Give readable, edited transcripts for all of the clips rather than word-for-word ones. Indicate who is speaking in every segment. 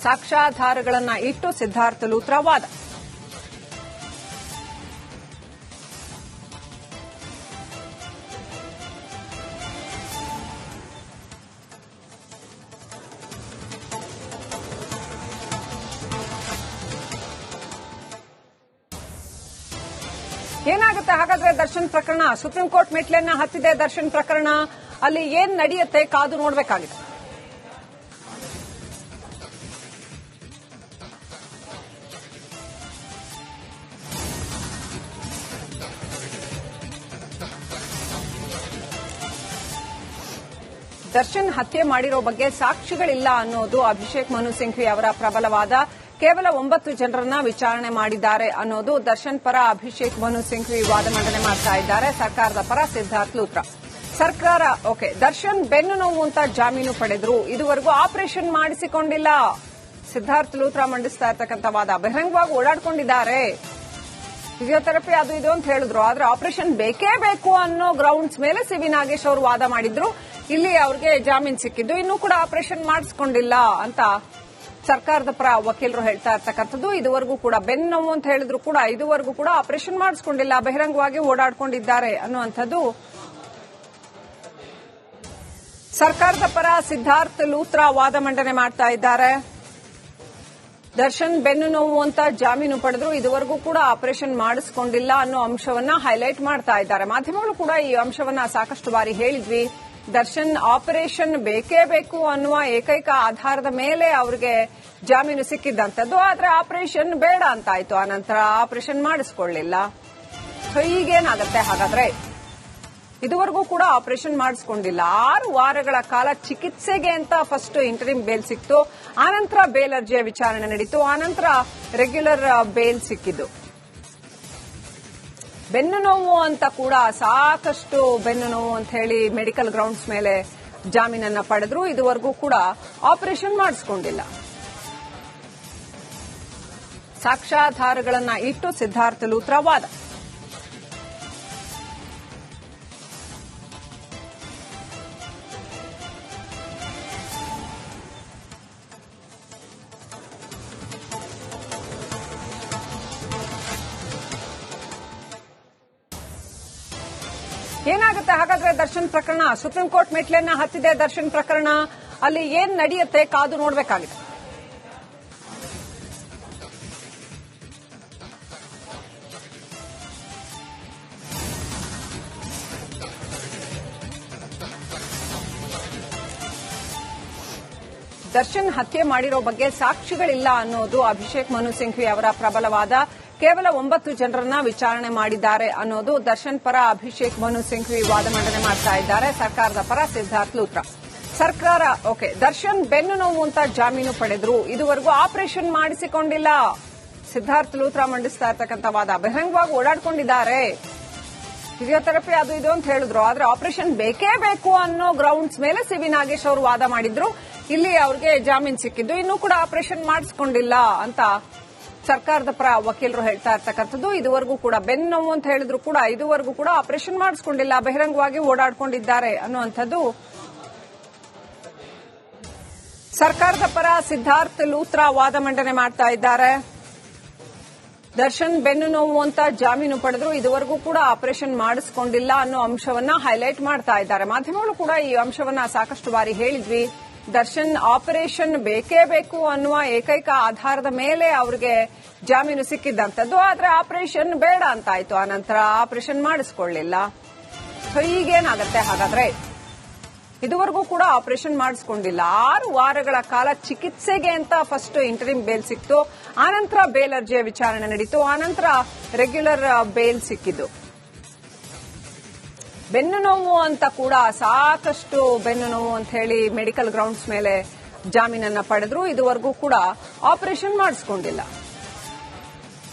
Speaker 1: ಸಾಕ್ಷ್ಯಾಧಾರಗಳನ್ನು ಇಟ್ಟು ಸಿದ್ಧಾರ್ಥ ಲೂಥ್ರಾ ವಾದ. ಏನಾಗುತ್ತೆ ಹಾಗಾದ್ರೆ ದರ್ಶನ್ ಪ್ರಕರಣ? ಸುಪ್ರೀಂ ಕೋರ್ಟ್ ಮೆಟ್ಲನ್ನ ಹತ್ತಿದೆ ದರ್ಶನ್ ಪ್ರಕರಣ. ಅಲ್ಲಿ ಏನ್ ನಡೆಯುತ್ತೆ ಕಾದು ನೋಡಬೇಕಾಗಿದೆ. ದರ್ಶನ್ ಹತ್ಯೆ ಮಾಡಿರೋ ಬಗ್ಗೆ ಸಾಕ್ಷಿಗಳಿಲ್ಲ ಅನ್ನೋದು ಅಭಿಷೇಕ್ ಮನು ಸಿಂಘ್ವಿ ಅವರ ಪ್ರಬಲವಾದ. ಕೇವಲ 9 ಜನರನ್ನ ವಿಚಾರಣೆ ಮಾಡಿದ್ದಾರೆ ಅನ್ನೋದು ದರ್ಶನ್ ಪರ ಅಭಿಷೇಕ್ ಮನು ಸಿಂಘ್ವಿ ವಾದ ಮಂಡನೆ ಮಾಡ್ತಾ ಇದ್ದಾರೆ. ಸರ್ಕಾರದ ಪರ ಸಿದ್ಧಾರ್ಥ ಲೂಥ್ರಾ. ಸರ್ಕಾರ ದರ್ಶನ್ ಬೆನ್ನು ನೋವು ಅಂತ ಜಾಮೀನು ಪಡೆದ್ರು, ಇದುವರೆಗೂ ಆಪರೇಷನ್ ಮಾಡಿಸಿಕೊಂಡಿಲ್ಲ. ಸಿದ್ಧಾರ್ಥ ಲೂಥ್ರಾ ಮಂಡಿಸ್ತಾ ಇರ್ತಕ್ಕಂಥ ವಾದ. ಬಹಿರಂಗವಾಗಿ ಓಡಾಡ್ಕೊಂಡಿದ್ದಾರೆ, ಫಿಸಿಯೋಥೆರಪಿ ಅದು ಇದು ಅಂತ ಹೇಳಿದ್ರು, ಆದ್ರೆ ಆಪರೇಷನ್ ಬೇಕೇ ಬೇಕು ಅನ್ನೋ ಗ್ರೌಂಡ್ಸ್ ಮೇಲೆ ಸಿ ವಿ ನಾಗೇಶ್ ಅವರು ವಾದ ಮಾಡಿದ್ರು. ಇಲ್ಲಿ ಅವ್ರಿಗೆ ಜಾಮೀನು ಸಿಕ್ಕಿದ್ದು, ಇನ್ನೂ ಕೂಡ ಆಪರೇಷನ್ ಮಾಡಿಸ್ಕೊಂಡಿಲ್ಲ ಅಂತ ಸರ್ಕಾರದ ಪರ ವಕೀಲರು ಹೇಳ್ತಾ ಇರ್ತಕ್ಕಂಥದ್ದು. ಇದುವರೆಗೂ ಕೂಡ ಬೆನ್ನು ನೋವು ಅಂತ ಹೇಳಿದ್ರು ಕೂಡ ಇದುವರೆಗೂ ಕೂಡ ಆಪರೇಷನ್ ಮಾಡಿಸ್ಕೊಂಡಿಲ್ಲ, ಬಹಿರಂಗವಾಗಿ ಓಡಾಡ್ಕೊಂಡಿದ್ದಾರೆ ಅನ್ನುವಂಥದ್ದು ಸರ್ಕಾರದ ಪರ ಸಿದ್ಧಾರ್ಥ ಲೂಥ್ರಾ ವಾದ ಮಂಡನೆ ಮಾಡ್ತಾ ಇದ್ದಾರೆ. ದರ್ಶನ್ ಬೆನ್ನು ನೋವು ಅಂತ ಜಾಮೀನು ಪಡೆದ್ರು, ಇದುವರೆಗೂ ಕೂಡ ಆಪರೇಷನ್ ಮಾಡಿಸ್ಕೊಂಡಿಲ್ಲ ಅನ್ನೋ ಅಂಶವನ್ನ ಹೈಲೈಟ್ ಮಾಡ್ತಾ ಇದ್ದಾರೆ. ಮಾಧ್ಯಮಗಳು ಕೂಡ ಈ ಅಂಶವನ್ನ ಸಾಕಷ್ಟು ಬಾರಿ ಹೇಳಿದ್ವಿ. ದರ್ಶನ್ ಆಪರೇಷನ್ ಬೇಕೇ ಬೇಕು ಅನ್ನುವ ಏಕೈಕ ಆಧಾರದ ಮೇಲೆ ಅವರಿಗೆ ಜಾಮೀನು ಸಿಕ್ಕಿದ್ದಂಥದ್ದು. ಆದ್ರೆ ಆಪರೇಷನ್ ಬೇಡ ಅಂತಾಯ್ತು, ಆನಂತರ ಆಪರೇಷನ್ ಮಾಡಿಸ್ಕೊಳ್ಳಿಲ್ಲ. ಈಗೇನಾಗತ್ತೆ ಹಾಗಾದ್ರೆ? ಇದುವರೆಗೂ ಕೂಡ ಆಪರೇಷನ್ ಮಾಡಿಸ್ಕೊಂಡಿಲ್ಲ. 6 ವಾರಗಳ ಕಾಲ ಚಿಕಿತ್ಸೆಗೆ ಅಂತ ಫಸ್ಟ್ ಇಂಟರಿಮ್ ಬೇಲ್ ಸಿಕ್ತು, ಆನಂತರ ಬೇಲ್ ಅರ್ಜಿಯ ವಿಚಾರಣೆ ನಡೀತು, ಆನಂತರ ರೆಗ್ಯುಲರ್ ಬೇಲ್ ಸಿಕ್ಕಿದ್ದು. ಬೆನ್ನು ನೋವು ಅಂತ ಕೂಡ ಸಾಕಷ್ಟು ಬೆನ್ನು ನೋವು ಅಂತ ಹೇಳಿ ಮೆಡಿಕಲ್ ಗ್ರೌಂಡ್ಸ್ ಮೇಲೆ ಜಾಮೀನನ್ನ ಪಡೆದ್ರು, ಇದುವರೆಗೂ ಕೂಡ ಆಪರೇಷನ್ ಮಾಡಿಸ್ಕೊಂಡಿಲ್ಲ. ಸಾಕ್ಷ್ಯಾಧಾರಗಳನ್ನ ಇಟ್ಟು ಸಿದ್ಧಾರ್ಥ ಲೂಥ್ರಾ ವಾದ. ಏನಾಗುತ್ತೆ ಹಾಗಾದ್ರೆ ದರ್ಶನ್ ಪ್ರಕರಣ? ಸುಪ್ರೀಂ ಕೋರ್ಟ್ ಮೆಟ್ಲನ್ನ ಹತ್ತಿದೆ ದರ್ಶನ್ ಪ್ರಕರಣ. ಅಲ್ಲಿ ಏನ್ ನಡೆಯುತ್ತೆ ಕಾದು ನೋಡಬೇಕಾಗಿದೆ. ದರ್ಶನ್ ಹತ್ಯೆ ಮಾಡಿರೋ ಬಗ್ಗೆ ಸಾಕ್ಷಿಗಳಿಲ್ಲ ಅನ್ನೋದು ಅಭಿಷೇಕ್ ಮನು ಸಿಂಘ್ವಿ ಅವರ ಪ್ರಬಲವಾದ. ಕೇವಲ 9 ಜನರನ್ನ ವಿಚಾರಣೆ ಮಾಡಿದ್ದಾರೆ ಅನ್ನೋದು ದರ್ಶನ್ ಪರ ಅಭಿಷೇಕ್ ಮನು ಸಿಂಘ್ವಿ ವಾದ ಮಂಡನೆ ಮಾಡ್ತಾ ಇದ್ದಾರೆ. ಸರ್ಕಾರದ ಪರ ಸಿದ್ಧಾರ್ಥ ಲೂಥ್ರಾ. ಸರ್ಕಾರ ದರ್ಶನ್ ಬೆನ್ನು ನೋವು ಅಂತ ಜಾಮೀನು ಪಡೆದ್ರು, ಇದುವರೆಗೂ ಆಪರೇಷನ್ ಮಾಡಿಸಿಕೊಂಡಿಲ್ಲ. ಸಿದ್ಧಾರ್ಥ ಲೂಥ್ರಾ ಮಂಡಿಸ್ತಾ ಇರ್ತಕ್ಕಂಥ ವಾದ. ಬಹಿರಂಗವಾಗಿ ಓಡಾಡ್ಕೊಂಡಿದ್ದಾರೆ, ಫಿಸಿಯೋಥೆರಪಿ ಅದು ಇದು ಅಂತ ಹೇಳಿದ್ರು, ಆದ್ರೆ ಆಪರೇಷನ್ ಬೇಕೇ ಬೇಕು ಅನ್ನೋ ಗ್ರೌಂಡ್ಸ್ ಮೇಲೆ ಸಿ ವಿ ನಾಗೇಶ್ ಅವರು ವಾದ ಮಾಡಿದ್ರು. ಇಲ್ಲಿ ಅವ್ರಿಗೆ ಜಾಮೀನು ಸಿಕ್ಕಿದ್ದು, ಇನ್ನೂ ಕೂಡ ಆಪರೇಷನ್ ಮಾಡಿಸ್ಕೊಂಡಿಲ್ಲ ಅಂತ ಸರ್ಕಾರದ ಪರ ವಕೀಲರು ಹೇಳ್ತಾ ಇರ್ತಕ್ಕಂಥದ್ದು. ಇದುವರೆಗೂ ಕೂಡ ಬೆನ್ನು ನೋವು ಅಂತ ಹೇಳಿದ್ರು ಕೂಡ ಇದುವರೆಗೂ ಕೂಡ ಆಪರೇಷನ್ ಮಾಡಿಸ್ಕೊಂಡಿಲ್ಲ, ಬಹಿರಂಗವಾಗಿ ಓಡಾಡ್ಕೊಂಡಿದ್ದಾರೆ ಅನ್ನುವಂಥದ್ದು ಸರ್ಕಾರದ ಪರ ಸಿದ್ಧಾರ್ಥ ಲೂಥ್ರಾ ವಾದ ಮಂಡನೆ ಮಾಡ್ತಾ ಇದ್ದಾರೆ. ದರ್ಶನ್ ಬೆನ್ನು ನೋವು ಅಂತ ಜಾಮೀನು ಪಡೆದ್ರು, ಇದುವರೆಗೂ ಕೂಡ ಆಪರೇಷನ್ ಮಾಡಿಸ್ಕೊಂಡಿಲ್ಲ ಅನ್ನೋ ಅಂಶವನ್ನ ಹೈಲೈಟ್ ಮಾಡ್ತಾ ಇದ್ದಾರೆ. ಮಾಧ್ಯಮಗಳು ಕೂಡ ಈ ಅಂಶವನ್ನ ಸಾಕಷ್ಟು ಬಾರಿ ಹೇಳಿದ್ವಿ. ದರ್ಶನ್ ಆಪರೇಷನ್ ಬೇಕೇ ಬೇಕು ಅನ್ನುವ ಏಕೈಕ ಆಧಾರದ ಮೇಲೆ ಅವರಿಗೆ ಜಾಮೀನು ಸಿಕ್ಕಿದ್ದಂಥದ್ದು. ಆದ್ರೆ ಆಪರೇಷನ್ ಬೇಡ ಅಂತಾಯ್ತು, ಆನಂತರ ಆಪರೇಷನ್ ಮಾಡಿಸ್ಕೊಳ್ಳಿಲ್ಲ. ಈಗೇನಾಗತ್ತೆ ಹಾಗಾದ್ರೆ? ಇದುವರೆಗೂ ಕೂಡ ಆಪರೇಷನ್ ಮಾಡಿಸ್ಕೊಂಡಿಲ್ಲ. 6 ವಾರಗಳ ಕಾಲ ಚಿಕಿತ್ಸೆಗೆ ಅಂತ ಫಸ್ಟ್ ಇಂಟರಿಮ್ ಬೇಲ್ ಸಿಕ್ತು, ಆನಂತರ ಬೇಲ್ ಅರ್ಜಿಯ ವಿಚಾರಣೆ ನಡೀತು, ಆನಂತರ ರೆಗ್ಯುಲರ್ ಬೇಲ್ ಸಿಕ್ಕಿದ್ದು. ಬೆನ್ನು ನೋವು ಅಂತ ಕೂಡ ಸಾಕಷ್ಟು ಬೆನ್ನು ನೋವು ಅಂತ ಹೇಳಿ ಮೆಡಿಕಲ್ ಗ್ರೌಂಡ್ಸ್ ಮೇಲೆ ಜಾಮೀನನ್ನ ಪಡೆದ್ರು, ಇದುವರೆಗೂ ಕೂಡ ಆಪರೇಷನ್ ಮಾಡಿಸ್ಕೊಂಡಿಲ್ಲ.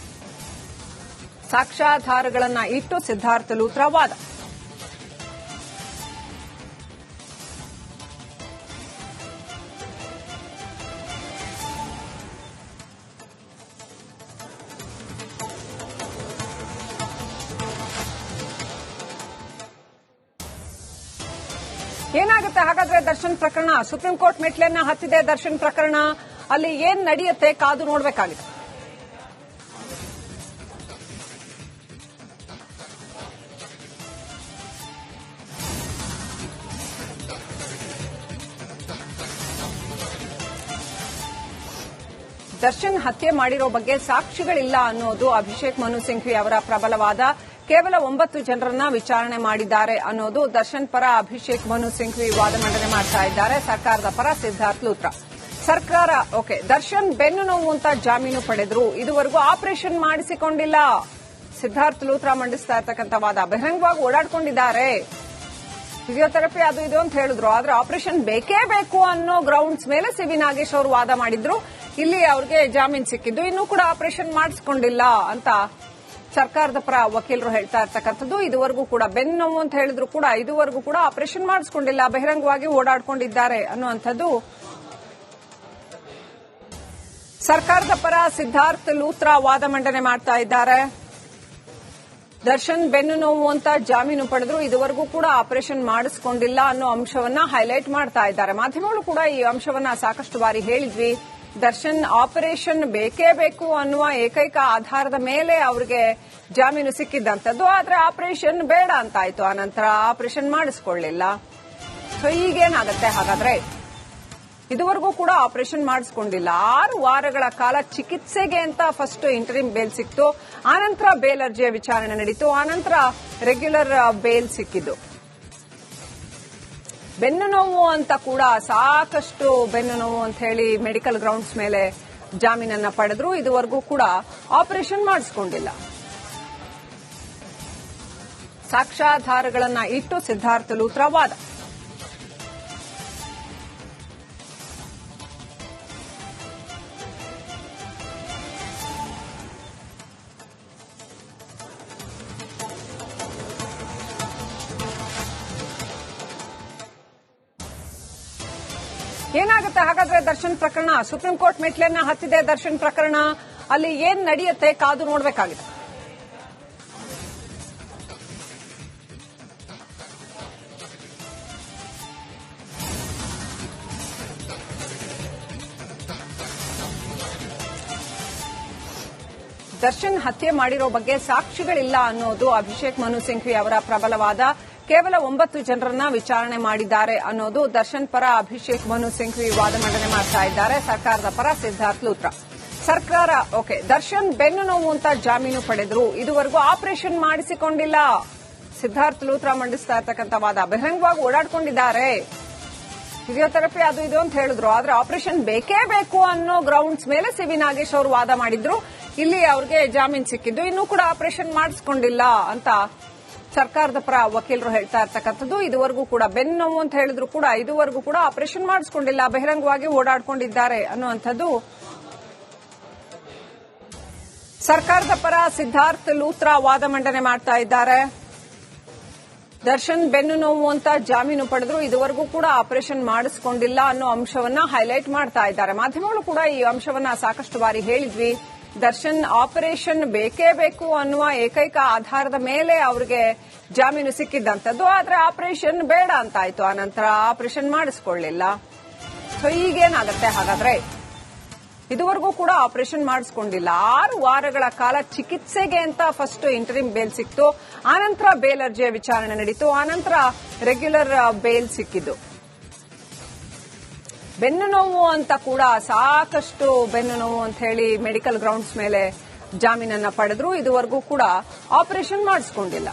Speaker 1: ಸಾಕ್ಷ್ಯಾಧಾರಗಳನ್ನ ಇಟ್ಟು ಸಿದ್ಧಾರ್ಥ ಲೂಥ್ರಾ ವಾದ. ಏನಾಗುತ್ತೆ ಹಾಗಾದ್ರೆ ದರ್ಶನ್ ಪ್ರಕರಣ? ಸುಪ್ರೀಂ ಕೋರ್ಟ್ ಮೆಟ್ಲನ್ನ ಹತ್ತಿದೆ ದರ್ಶನ್ ಪ್ರಕರಣ. ಅಲ್ಲಿ ಏನ್ ನಡೆಯುತ್ತೆ ಕಾದು ನೋಡಬೇಕಾಗಿದೆ. ದರ್ಶನ್ ಹತ್ಯೆ ಮಾಡಿರೋ ಬಗ್ಗೆ ಸಾಕ್ಷಿಗಳಿಲ್ಲ ಅನ್ನೋದು ಅಭಿಷೇಕ್ ಮನು ಸಿಂಘ್ವಿ ಅವರ ಪ್ರಬಲವಾದ. ಕೇವಲ 9 ಜನರನ್ನ ವಿಚಾರಣೆ ಮಾಡಿದ್ದಾರೆ ಅನ್ನೋದು ದರ್ಶನ್ ಪರ ಅಭಿಷೇಕ್ ಮನು ಸಿಂಘ್ವಿ ವಾದ ಮಂಡನೆ ಮಾಡ್ತಾ ಇದ್ದಾರೆ. ಸರ್ಕಾರದ ಪರ ಸಿದ್ಧಾರ್ಥ್ ಲೂಥ್ರಾ. ಸರ್ಕಾರ ದರ್ಶನ್ ಬೆನ್ನು ನೋವು ಅಂತ ಜಾಮೀನು ಪಡೆದ್ರು, ಇದುವರೆಗೂ ಆಪರೇಷನ್ ಮಾಡಿಸಿಕೊಂಡಿಲ್ಲ. ಸಿದ್ಧಾರ್ಥ್ ಲೂಥ್ರಾ ಮಂಡಿಸ್ತಾ ಇರ್ತಕ್ಕಂಥ ವಾದ. ಬಹಿರಂಗವಾಗಿ ಓಡಾಡ್ಕೊಂಡಿದ್ದಾರೆ, ಫಿಸಿಯೋಥೆರಪಿ ಅದು ಇದು ಅಂತ ಹೇಳಿದ್ರು, ಆದ್ರೆ ಆಪರೇಷನ್ ಬೇಕೇ ಬೇಕು ಅನ್ನೋ ಗ್ರೌಂಡ್ಸ್ ಮೇಲೆ ಸಿ ವಿ ನಾಗೇಶ್ ಅವರು ವಾದ ಮಾಡಿದ್ರು. ಇಲ್ಲಿ ಅವ್ರಿಗೆ ಜಾಮೀನು ಸಿಕ್ಕಿದ್ದು, ಇನ್ನೂ ಕೂಡ ಆಪರೇಷನ್ ಮಾಡಿಸಿಕೊಂಡಿಲ್ಲ ಅಂತ ಸರ್ಕಾರದ ಪರ ವಕೀಲರು ಹೇಳ್ತಾ ಇರ್ತಕ್ಕಂಥದ್ದು. ಇದುವರೆಗೂ ಕೂಡ ಬೆನ್ನು ನೋವು ಅಂತ ಹೇಳಿದ್ರು ಕೂಡ ಇದುವರೆಗೂ ಕೂಡ ಆಪರೇಷನ್ ಮಾಡಿಸಿಕೊಂಡಿಲ್ಲ, ಬಹಿರಂಗವಾಗಿ ಓಡಾಡ್ಕೊಂಡಿದ್ದಾರೆ ಅನ್ನುವಂಥದ್ದು ಸರ್ಕಾರದ ಪರ ಸಿದ್ಧಾರ್ಥ್ ಲೂಥ್ರಾ ವಾದ ಮಂಡನೆ ಮಾಡ್ತಾ ಇದ್ದಾರೆ. ದರ್ಶನ್ ಬೆನ್ನು ನೋವು ಅಂತ ಜಾಮೀನು ಪಡೆದ್ರು, ಇದುವರೆಗೂ ಕೂಡ ಆಪರೇಷನ್ ಮಾಡಿಸಿಕೊಂಡಿಲ್ಲ ಅನ್ನೋ ಅಂಶವನ್ನ ಹೈಲೈಟ್ ಮಾಡ್ತಾ ಇದ್ದಾರೆ. ಮಾಧ್ಯಮಗಳು ಕೂಡ ಈ ಅಂಶವನ್ನ ಸಾಕಷ್ಟು ಬಾರಿ ಹೇಳಿದ್ವಿ. ದರ್ಶನ್ ಆಪರೇಷನ್ ಬೇಕೇ ಬೇಕು ಅನ್ನುವ ಏಕೈಕ ಆಧಾರದ ಮೇಲೆ ಅವರಿಗೆ ಜಾಮೀನು ಸಿಕ್ಕಿದ್ದಂಥದ್ದು. ಆದ್ರೆ ಆಪರೇಷನ್ ಬೇಡ ಅಂತಾಯ್ತು, ಆನಂತರ ಆಪರೇಷನ್ ಮಾಡಿಸಿಕೊಳ್ಳಿಲ್ಲ. ಸೊ ಈಗೇನಾಗುತ್ತೆ ಹಾಗಾದ್ರೆ? ಇದುವರೆಗೂ ಕೂಡ ಆಪರೇಷನ್ ಮಾಡಿಸಿಕೊಂಡಿಲ್ಲ. 6 ವಾರಗಳ ಕಾಲ ಚಿಕಿತ್ಸೆಗೆ ಅಂತ ಫಸ್ಟ್ ಇಂಟರಿಮ್ ಬೇಲ್ ಸಿಕ್ತು, ಆನಂತರ ಬೇಲ್ ಅರ್ಜಿಯ ವಿಚಾರಣೆ ನಡೀತು, ಆನಂತರ ರೆಗ್ಯುಲರ್ ಬೇಲ್ ಸಿಕ್ಕಿದ್ದು. ಬೆನ್ನು ನೋವು ಅಂತ ಕೂಡ ಸಾಕಷ್ಟು ಬೆನ್ನು ನೋವು ಅಂತ ಹೇಳಿ ಮೆಡಿಕಲ್ ಗ್ರೌಂಡ್ಸ್ ಮೇಲೆ ಜಾಮೀನನ್ನ ಪಡೆದ್ರು, ಇದುವರೆಗೂ ಕೂಡ ಆಪರೇಷನ್ ಮಾಡಿಸಿಕೊಂಡಿಲ್ಲ. ಸಾಕ್ಷ್ಯಾಧಾರಗಳನ್ನ ಇಟ್ಟು ಸಿದ್ಧಾರ್ಥ್ ಲೂಥ್ರಾ ವಾದ. ಏನಾಗುತ್ತೆ ಹಾಗಾದ್ರೆ ದರ್ಶನ್ ಪ್ರಕರಣ? ಸುಪ್ರೀಂ ಕೋರ್ಟ್ ಮೆಟ್ಲನ್ನ ಹತ್ತಿದೆ ದರ್ಶನ್ ಪ್ರಕರಣ. ಅಲ್ಲಿ ಏನ್ ನಡೆಯುತ್ತೆ ಕಾದು ನೋಡಬೇಕಾಗಿದೆ. ದರ್ಶನ್ ಹತ್ಯೆ ಮಾಡಿರೋ ಬಗ್ಗೆ ಸಾಕ್ಷಿಗಳಿಲ್ಲ ಅನ್ನೋದು ಅಭಿಷೇಕ್ ಮನು ಸಿಂಘ್ವಿ ಅವರ ಪ್ರಬಲವಾದ. ಕೇವಲ 9 ಜನರನ್ನ ವಿಚಾರಣೆ ಮಾಡಿದ್ದಾರೆ ಅನ್ನೋದು ದರ್ಶನ್ ಪರ ಅಭಿಷೇಕ್ ಮನು ಸಿಂಘ್ವಿ ವಾದ ಮಂಡನೆ ಮಾಡ್ತಾ ಇದ್ದಾರೆ. ಸರ್ಕಾರದ ಪರ ಸಿದ್ಧಾರ್ಥ್ ಲೂಥ್ರಾ. ಸರ್ಕಾರ ದರ್ಶನ್ ಬೆನ್ನು ನೋವು ಅಂತ ಜಾಮೀನು ಪಡೆದ್ರು, ಇದುವರೆಗೂ ಆಪರೇಷನ್ ಮಾಡಿಸಿಕೊಂಡಿಲ್ಲ. ಸಿದ್ಧಾರ್ಥ್ ಲೂಥ್ರಾ ಮಂಡಿಸ್ತಾ ಇರ್ತಕ್ಕಂಥ ವಾದ. ಬಹಿರಂಗವಾಗಿ ಓಡಾಡ್ಕೊಂಡಿದ್ದಾರೆ, ಫಿಸಿಯೋಥೆರಪಿ ಅದು ಇದು ಅಂತ ಹೇಳಿದ್ರು, ಆದ್ರೆ ಆಪರೇಷನ್ ಬೇಕೇ ಬೇಕು ಅನ್ನೋ ಗ್ರೌಂಡ್ಸ್ ಮೇಲೆ ಸಿ ವಿ ನಾಗೇಶ್ ಅವರು ವಾದ ಮಾಡಿದ್ರು. ಇಲ್ಲಿ ಅವ್ರಿಗೆ ಜಾಮೀನು ಸಿಕ್ಕಿದ್ದು, ಇನ್ನೂ ಕೂಡ ಆಪರೇಷನ್ ಮಾಡಿಸಿಕೊಂಡಿಲ್ಲ ಅಂತ ಸರ್ಕಾರದ ಪರ ವಕೀಲರು ಹೇಳ್ತಾ ಇರ್ತಕ್ಕಂಥದ್ದು. ಇದುವರೆಗೂ ಕೂಡ ಬೆನ್ನು ನೋವು ಅಂತ ಹೇಳಿದ್ರು ಕೂಡ ಇದುವರೆಗೂ ಕೂಡ ಆಪರೇಷನ್ ಮಾಡಿಸಿಕೊಂಡಿಲ್ಲ, ಬಹಿರಂಗವಾಗಿ ಓಡಾಡ್ಕೊಂಡಿದ್ದಾರೆ ಅನ್ನುವಂಥದ್ದು ಸರ್ಕಾರದ ಪರ ಸಿದ್ಧಾರ್ಥ್ ಲೂಥ್ರಾ ವಾದ ಮಂಡನೆ ಮಾಡ್ತಾ ಇದ್ದಾರೆ. ದರ್ಶನ್ ಬೆನ್ನು ನೋವು ಅಂತ ಜಾಮೀನು ಪಡೆದ್ರು, ಇದುವರೆಗೂ ಕೂಡ ಆಪರೇಷನ್ ಮಾಡಿಸಿಕೊಂಡಿಲ್ಲ ಅನ್ನೋ ಅಂಶವನ್ನ ಹೈಲೈಟ್ ಮಾಡ್ತಾ ಇದ್ದಾರೆ. ಮಾಧ್ಯಮಗಳು ಕೂಡ ಈ ಅಂಶವನ್ನ ಸಾಕಷ್ಟು ಬಾರಿ ಹೇಳಿದ್ವಿ. ದರ್ಶನ್ ಆಪರೇಷನ್ ಬೇಕೇ ಬೇಕು ಅನ್ನುವ ಏಕೈಕ ಆಧಾರದ ಮೇಲೆ ಅವರಿಗೆ ಜಾಮೀನು ಸಿಕ್ಕಿದ್ದಂಥದ್ದು. ಆದ್ರೆ ಆಪರೇಷನ್ ಬೇಡ ಅಂತಾಯ್ತು, ಆನಂತರ ಆಪರೇಷನ್ ಮಾಡಿಸಿಕೊಳ್ಳಿಲ್ಲ. ಸೊ ಈಗೇನಾಗುತ್ತೆ ಹಾಗಾದ್ರೆ? ಇದುವರೆಗೂ ಕೂಡ ಆಪರೇಷನ್ ಮಾಡಿಸಿಕೊಂಡಿಲ್ಲ. 6 ವಾರಗಳ ಕಾಲ ಚಿಕಿತ್ಸೆಗೆ ಅಂತ ಫಸ್ಟ್ ಇಂಟರಿಮ್ ಬೇಲ್ ಸಿಕ್ತು, ಆನಂತರ ಬೇಲ್ ಅರ್ಜಿಯ ವಿಚಾರಣೆ ನಡೀತು, ಆನಂತರ ರೆಗ್ಯುಲರ್ ಬೇಲ್ ಸಿಕ್ಕಿದ್ದು. ಬೆನ್ನು ನೋವು ಅಂತ ಕೂಡ ಸಾಕಷ್ಟು ಬೆನ್ನು ನೋವು ಅಂತ ಹೇಳಿ ಮೆಡಿಕಲ್ ಗ್ರೌಂಡ್ಸ್ ಮೇಲೆ ಜಾಮೀನನ್ನ ಪಡೆದ್ರು, ಇದುವರೆಗೂ ಕೂಡ ಆಪರೇಷನ್ ಮಾಡಿಸಿಕೊಂಡಿಲ್ಲ.